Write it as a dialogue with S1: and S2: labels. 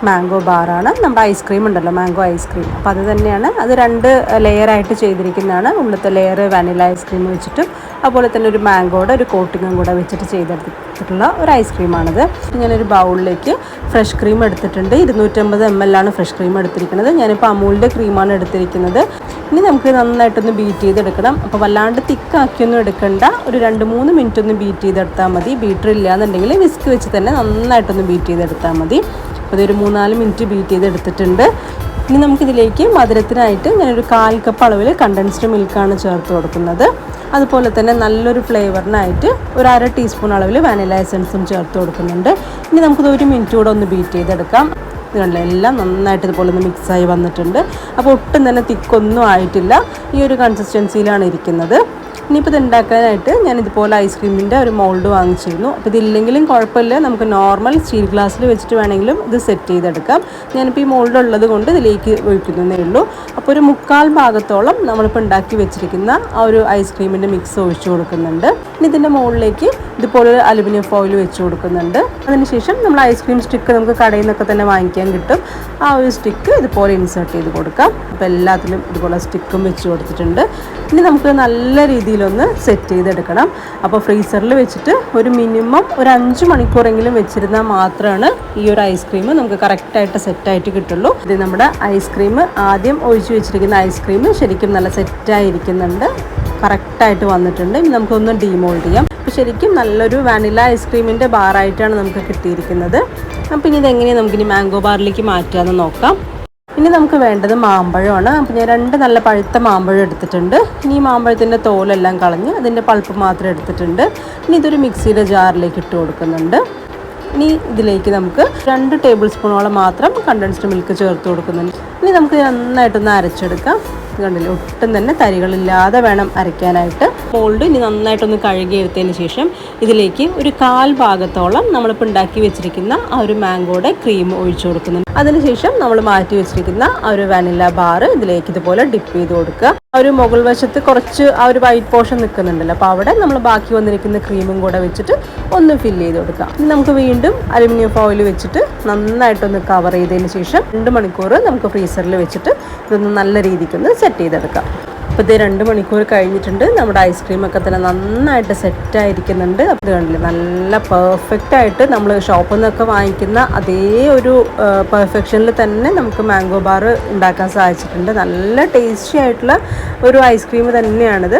S1: Mango ബാറാണ്. നമ്മുടെ ice cream ഉണ്ടല്ലോ, mango ice cream, അപ്പോൾ അത് തന്നെയാണ്. അത് 2 ലെയറായിട്ട് ചെയ്തിരിക്കുന്നതാണ്. ഉള്ളിലത്തെ ലെയർ വാനില ഐസ്ക്രീം വെച്ചിട്ടും അതുപോലെ തന്നെ ഒരു മാംഗോയുടെ ഒരു കോട്ടിങ്ങും കൂടെ വെച്ചിട്ട് ചെയ്തെടുത്തിട്ടുള്ള ഒരു ഐസ്ക്രീമാണിത്. ഞാനൊരു ബൗളിലേക്ക് ഫ്രഷ് ക്രീം എടുത്തിട്ടുണ്ട്. 250 ml ആണ് ഫ്രഷ് ക്രീം എടുത്തിരിക്കുന്നത്. ഞാനിപ്പോൾ അമൂലിൻ്റെ ക്രീമാണ് എടുത്തിരിക്കുന്നത്. ഇനി നമുക്ക് നന്നായിട്ടൊന്ന് ബീറ്റ് ചെയ്തെടുക്കണം. അപ്പോൾ വല്ലാണ്ട് തിക്കാക്കിയൊന്നും എടുക്കണ്ട, ഒരു 2-3 മിനിറ്റ് ഒന്ന് ബീറ്റ് ചെയ്തെടുത്താൽ മതി. ബീറ്റർ ഇല്ല എന്നുണ്ടെങ്കിൽ വിസ്ക് വെച്ച് തന്നെ നന്നായിട്ടൊന്ന് ബീറ്റ് ചെയ്തെടുത്താൽ മതി. അപ്പോൾ ഇതൊരു 3-4 മിനിറ്റ് ബീറ്റ് ചെയ്തെടുത്തിട്ടുണ്ട്. ഇനി നമുക്കിതിലേക്ക് മധുരത്തിനായിട്ട് ഞാനൊരു 1/4 കപ്പ് അളവിൽ കണ്ടൻസ്ഡ് മിൽക്കാണ് ചേർത്ത് കൊടുക്കുന്നത്. അതുപോലെ തന്നെ നല്ലൊരു ഫ്ലേവറിനായിട്ട് ഒരു 1/2 ടീസ്പൂൺ അളവിൽ വാനില എസൻസും ചേർത്ത് കൊടുക്കുന്നുണ്ട്. ഇനി നമുക്കിത് 1 മിനിറ്റ് കൂടെ ഒന്ന് ബീറ്റ് ചെയ്തെടുക്കാം. ഇതുകൊണ്ട് എല്ലാം നന്നായിട്ട് ഇതുപോലെ ഒന്ന് മിക്സായി വന്നിട്ടുണ്ട്. അപ്പോൾ ഒട്ടും തന്നെ തിക്കൊന്നും ആയിട്ടില്ല, ഈ ഒരു കൺസിസ്റ്റൻസിയിലാണ് ഇരിക്കുന്നത്. ഇനിയിപ്പോൾ ഇത് ഉണ്ടാക്കാനായിട്ട് ഞാൻ ഇതുപോലെ ഐസ്ക്രീമിൻ്റെ ഒരു മോൾഡ് വാങ്ങിച്ചിരുന്നു. അപ്പോൾ ഇതില്ലെങ്കിലും കുഴപ്പമില്ല, നമുക്ക് നോർമൽ സ്റ്റീൽ ഗ്ലാസ്സിൽ വെച്ചിട്ട് വേണമെങ്കിലും ഇത് സെറ്റ് ചെയ്തെടുക്കാം. ഞാനിപ്പോൾ ഈ മോൾഡ് ഉള്ളത് കൊണ്ട് ഇതിലേക്ക് ഒഴിക്കുന്നതേ ഉള്ളൂ. അപ്പോൾ ഒരു 1/4 ഭാഗത്തോളം നമ്മളിപ്പോൾ ഉണ്ടാക്കി വെച്ചിരിക്കുന്ന ആ ഒരു ഐസ്ക്രീമിൻ്റെ മിക്സ് ഒഴിച്ചു കൊടുക്കുന്നുണ്ട്. ഇനി ഇതിൻ്റെ മുകളിലേക്ക് ഇതുപോലെ ഒരു അലുമിനിയം ഫോയിൽ വെച്ച് കൊടുക്കുന്നുണ്ട്. അതിനുശേഷം നമ്മൾ ഐസ്ക്രീം സ്റ്റിക്ക് നമുക്ക് കടയിൽ നിന്നൊക്കെ തന്നെ വാങ്ങിക്കാൻ കിട്ടും. ആ ഒരു സ്റ്റിക്ക് ഇതുപോലെ ഇൻസേർട്ട് ചെയ്ത് കൊടുക്കാം. അപ്പോൾ എല്ലാത്തിലും ഇതുപോലെ സ്റ്റിക്കും വെച്ച് കൊടുത്തിട്ടുണ്ട്. ഇനി നമുക്ക് നല്ല രീതിയിലൊന്ന് സെറ്റ് ചെയ്തെടുക്കണം. അപ്പോൾ ഫ്രീസറിൽ വെച്ചിട്ട് ഒരു മിനിമം ഒരു 5 മണിക്കൂറെങ്കിലും വെച്ചിരുന്നാൽ മാത്രമാണ് ഈ ഒരു ഐസ്ക്രീം നമുക്ക് കറക്റ്റായിട്ട് സെറ്റായിട്ട് കിട്ടുള്ളൂ. ഇത് നമ്മുടെ ഐസ്ക്രീം ആദ്യം ഒഴിച്ച് വെച്ചിരിക്കുന്ന ഐസ്ക്രീം ശരിക്കും നല്ല സെറ്റായിരിക്കുന്നുണ്ട്, കറക്റ്റായിട്ട് വന്നിട്ടുണ്ട്. ഇനി നമുക്കൊന്ന് ഡീമോൾഡ് ചെയ്യാം. അപ്പോൾ ശരിക്കും നല്ലൊരു വാനില ഐസ്ക്രീമിൻ്റെ ബാറായിട്ടാണ് നമുക്ക് കിട്ടിയിരിക്കുന്നത്. അപ്പോൾ ഇനി ഇതെങ്ങനെയാണ് നമുക്കിനി മാംഗോ ബാറിലേക്ക് മാറ്റാമെന്ന് നോക്കാം. ഇനി നമുക്ക് വേണ്ടത് മാമ്പഴമാണ്. അപ്പോൾ ഞാൻ 2 നല്ല പഴുത്ത മാമ്പഴം എടുത്തിട്ടുണ്ട്. ഇനി ഈ മാമ്പഴത്തിൻ്റെ തോലെല്ലാം കളഞ്ഞ് അതിൻ്റെ പൾപ്പ് മാത്രം എടുത്തിട്ടുണ്ട്. ഇനി ഇതൊരു മിക്സിയുടെ ജാറിലേക്ക് ഇട്ട് കൊടുക്കുന്നുണ്ട്. ഇനി ഇതിലേക്ക് നമുക്ക് 2 ടേബിൾ സ്പൂണോളം മാത്രം കണ്ടൻസ്ഡ് മിൽക്ക് ചേർത്ത് കൊടുക്കുന്നുണ്ട്. ഇനി നമുക്ക് നന്നായിട്ടൊന്ന് അരച്ചെടുക്കാം. കണ്ടില്ലേ, ഒട്ടും തന്നെ തരികളില്ലാതെ വേണം അരയ്ക്കാനായിട്ട്. മോൾഡ് ഇനി നന്നായിട്ടൊന്ന് കഴുകിയെടുത്തതിന് ശേഷം ഇതിലേക്ക് ഒരു 1/4 ഭാഗത്തോളം നമ്മളിപ്പോൾ ഉണ്ടാക്കി വെച്ചിരിക്കുന്ന ആ ഒരു മാംഗോയുടെ ക്രീം ഒഴിച്ചു കൊടുക്കുന്നുണ്ട്. അതിനുശേഷം നമ്മൾ മാറ്റി വെച്ചിരിക്കുന്ന ആ ഒരു വാനില ബാറ് ഇതിലേക്ക് ഇതുപോലെ ഡിപ്പ് ചെയ്ത് കൊടുക്കുക. ആ ഒരു മുകൾ വശത്ത് കുറച്ച് ആ ഒരു വൈറ്റ് പോർഷൻ നിൽക്കുന്നുണ്ടല്ലോ, അപ്പോൾ അവിടെ നമ്മൾ ബാക്കി വന്നിരിക്കുന്ന ക്രീമും കൂടെ വെച്ചിട്ട് ഒന്ന് ഫില്ല് ചെയ്ത് കൊടുക്കാം. ഇനി നമുക്ക് വീണ്ടും അലുമിനിയം ഫോയിൽ വെച്ചിട്ട് നന്നായിട്ടൊന്ന് കവർ ചെയ്തതിന് ശേഷം 2 മണിക്കൂർ നമുക്ക് ഫ്രീസറിൽ വെച്ചിട്ട് ഇതൊന്ന് നല്ല രീതിക്കൊന്ന് സെറ്റ് ചെയ്തെടുക്കാം. അപ്പോൾ ഇത് 2 മണിക്കൂർ കഴിഞ്ഞിട്ടുണ്ട്. നമ്മുടെ ഐസ്ക്രീമൊക്കെ തന്നെ നന്നായിട്ട് സെറ്റായിരിക്കുന്നുണ്ട്. അപ്പോൾ കണ്ടില്ലേ, നല്ല പെർഫെക്റ്റായിട്ട് നമ്മൾ ഷോപ്പിൽ നിന്നൊക്കെ വാങ്ങിക്കുന്ന അതേ ഒരു പെർഫെക്ഷനിൽ തന്നെ നമുക്ക് മാംഗോ ബാർ ഉണ്ടാക്കാൻ സാധിച്ചിട്ടുണ്ട്. നല്ല ടേസ്റ്റി ആയിട്ടുള്ള ഒരു ഐസ്ക്രീം തന്നെയാണിത്.